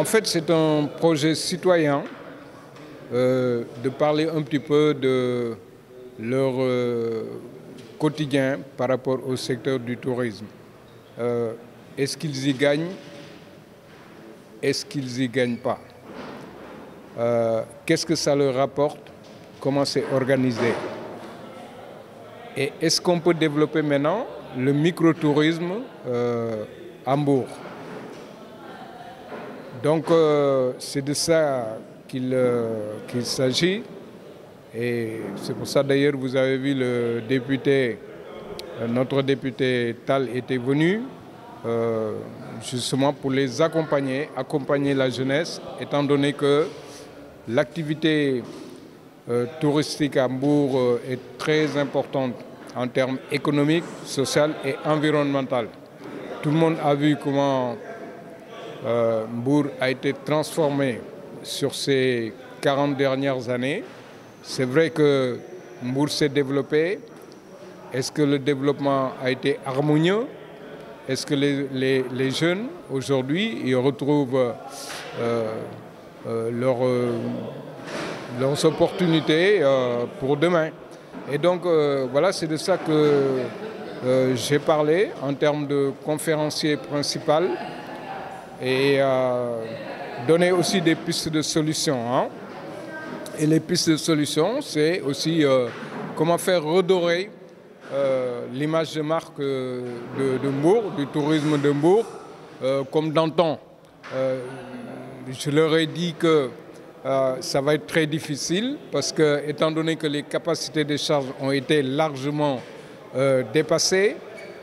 En fait, c'est un projet citoyen de parler un petit peu de leur quotidien par rapport au secteur du tourisme. Est-ce qu'ils y gagnent? Est-ce qu'ils n'y gagnent pas? Qu'est-ce que ça leur rapporte? Comment c'est organisé? Et est-ce qu'on peut développer maintenant le microtourisme à Mbour? Donc c'est de ça qu'il s'agit. Et c'est pour ça d'ailleurs vous avez vu le député, notre député Tal était venu justement pour les accompagner la jeunesse, étant donné que l'activité touristique à Mbour est très importante en termes économiques, sociaux et environnementaux. Tout le monde a vu comment Mbour a été transformé sur ces 40 dernières années. C'est vrai que Mbour s'est développé. Est-ce que le développement a été harmonieux? Est-ce que les jeunes, aujourd'hui, ils retrouvent leurs opportunités pour demain? Et donc, voilà, c'est de ça que j'ai parlé en termes de conférencier principal et donner aussi des pistes de solutions. Hein. Et les pistes de solutions, c'est aussi comment faire redorer l'image de marque de Mbour, du tourisme de Mbour, comme d'antan. Je leur ai dit que ça va être très difficile parce que, étant donné que les capacités de charge ont été largement dépassées,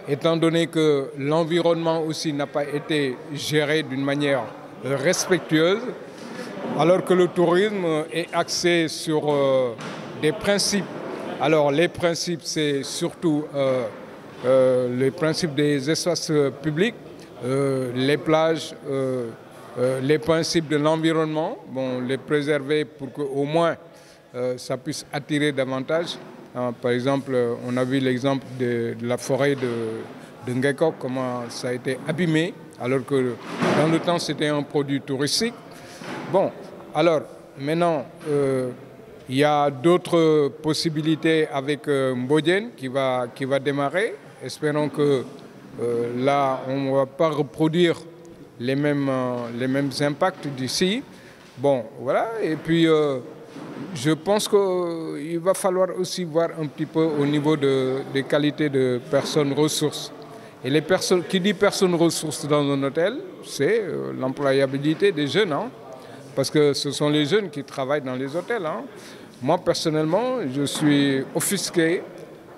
étant donné que l'environnement aussi n'a pas été géré d'une manière respectueuse, alors que le tourisme est axé sur des principes. Alors les principes, c'est surtout les principes des espaces publics, les plages, les principes de l'environnement, bon, les préserver pour qu'au moins ça puisse attirer davantage. Par exemple, on a vu l'exemple de la forêt de Ngekok, comment ça a été abîmé, alors que dans le temps c'était un produit touristique. Bon, alors maintenant, il y a d'autres possibilités avec Mbodiène qui va démarrer. Espérons que là, on ne va pas reproduire les mêmes impacts d'ici. Bon, voilà. Et puis, je pense qu'il va falloir aussi voir un petit peu au niveau des qualités de personnes ressources. Et les personnes, qui dit personnes ressources dans un hôtel, c'est l'employabilité des jeunes. Hein, parce que ce sont les jeunes qui travaillent dans les hôtels. Hein. Moi, personnellement, je suis offusqué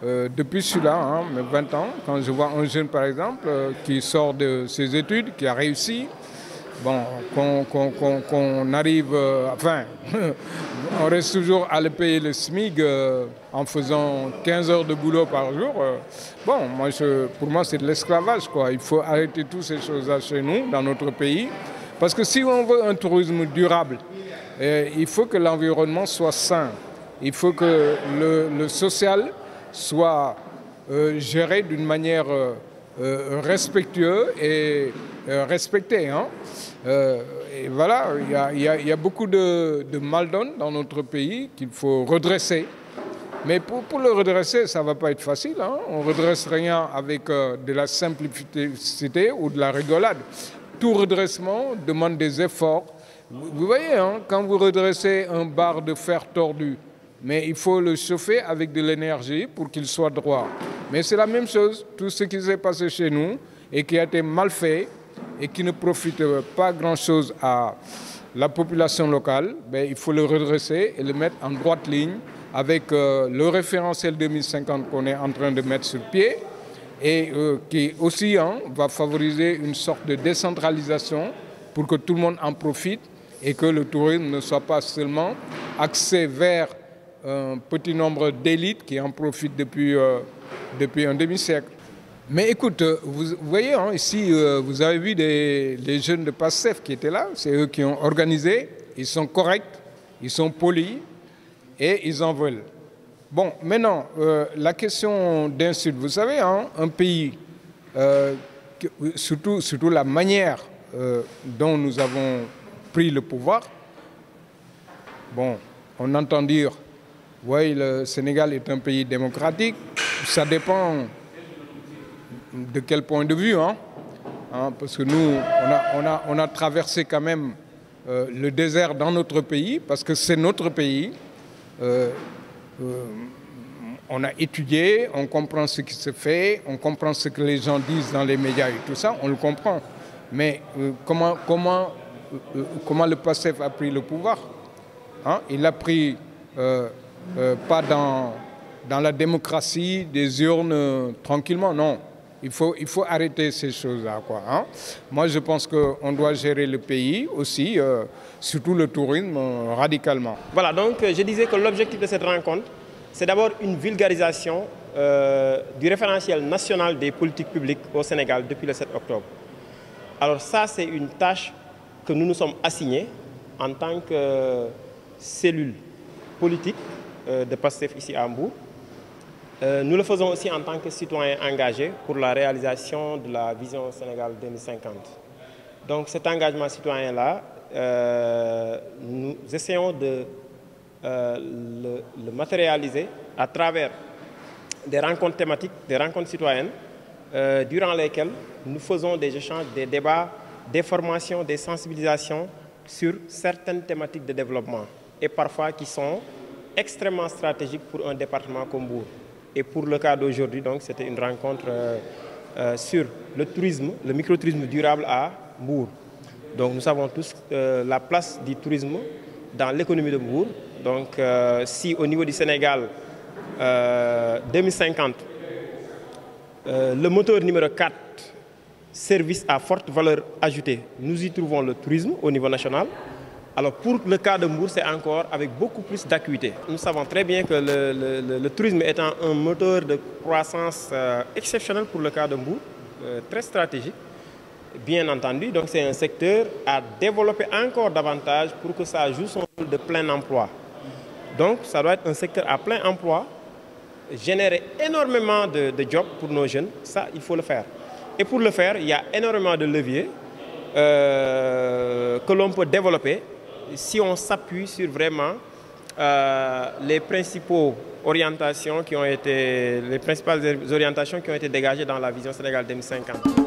depuis celui-là, hein, mes 20 ans, quand je vois un jeune, par exemple, qui sort de ses études, qui a réussi, bon, qu'on arrive, enfin, on reste toujours à le payer le SMIC en faisant 15 heures de boulot par jour. Bon, moi, pour moi, c'est de l'esclavage, quoi. Il faut arrêter toutes ces choses-là chez nous, dans notre pays. Parce que si on veut un tourisme durable, il faut que l'environnement soit sain. Il faut que le social soit géré d'une manière respectueuse et respectée. Hein. Et voilà, il y a beaucoup de mal-donne dans notre pays qu'il faut redresser. Mais pour le redresser, ça ne va pas être facile. Hein. On ne redresse rien avec de la simplicité ou de la rigolade. Tout redressement demande des efforts. Vous voyez, hein, quand vous redressez un bar de fer tordu, mais il faut le chauffer avec de l'énergie pour qu'il soit droit. Mais c'est la même chose, tout ce qui s'est passé chez nous et qui a été mal fait et qui ne profite pas grand-chose à la population locale, ben, il faut le redresser et le mettre en droite ligne avec le référentiel 2050 qu'on est en train de mettre sur pied et qui aussi va favoriser une sorte de décentralisation pour que tout le monde en profite et que le tourisme ne soit pas seulement axé vers un petit nombre d'élites qui en profitent depuis un demi-siècle. Mais écoute, vous voyez, hein, ici, vous avez vu les jeunes de PASTEF qui étaient là, c'est eux qui ont organisé, ils sont corrects, ils sont polis et ils en veulent. Bon, maintenant, la question d'insulte, vous savez, hein, un pays, surtout la manière dont nous avons pris le pouvoir, bon, on entend dire, oui, le Sénégal est un pays démocratique. Ça dépend de quel point de vue, hein. Parce que nous, on a traversé quand même le désert dans notre pays, parce que c'est notre pays. On a étudié, on comprend ce qui se fait, on comprend ce que les gens disent dans les médias et tout ça, on le comprend. Mais comment le PASTEF a pris le pouvoir, hein? Il l'a pris pas dans la démocratie, des urnes, tranquillement, non. Il faut arrêter ces choses-là, quoi, hein? Moi, je pense qu'on doit gérer le pays aussi, surtout le tourisme, radicalement. Voilà, donc je disais que l'objectif de cette rencontre, c'est d'abord une vulgarisation du référentiel national des politiques publiques au Sénégal depuis le 7 octobre. Alors ça, c'est une tâche que nous nous sommes assignés en tant que cellule politique de PASTEF ici à Mbour. Nous le faisons aussi en tant que citoyens engagés pour la réalisation de la vision Sénégal 2050. Donc cet engagement citoyen-là, nous essayons de le matérialiser à travers des rencontres thématiques, des rencontres citoyennes, durant lesquelles nous faisons des échanges, des débats, des formations, des sensibilisations sur certaines thématiques de développement et parfois qui sont extrêmement stratégiques pour un département comme Mbour. Et pour le cas d'aujourd'hui, donc, c'était une rencontre sur le tourisme, le microtourisme durable à Mbour. Donc nous savons tous la place du tourisme dans l'économie de Mbour. Donc si au niveau du Sénégal, 2050, le moteur numéro 4, service à forte valeur ajoutée, nous y trouvons le tourisme au niveau national. Alors pour le cas de Mbour, c'est encore avec beaucoup plus d'acuité. Nous savons très bien que le tourisme étant un moteur de croissance exceptionnel pour le cas de Mbour, très stratégique, bien entendu. Donc c'est un secteur à développer encore davantage pour que ça joue son rôle de plein emploi. Donc ça doit être un secteur à plein emploi, générer énormément de jobs pour nos jeunes. Ça, il faut le faire. Et pour le faire, il y a énormément de leviers que l'on peut développer si on s'appuie sur vraiment les principales orientations qui ont été dégagées dans la vision Sénégal 2050.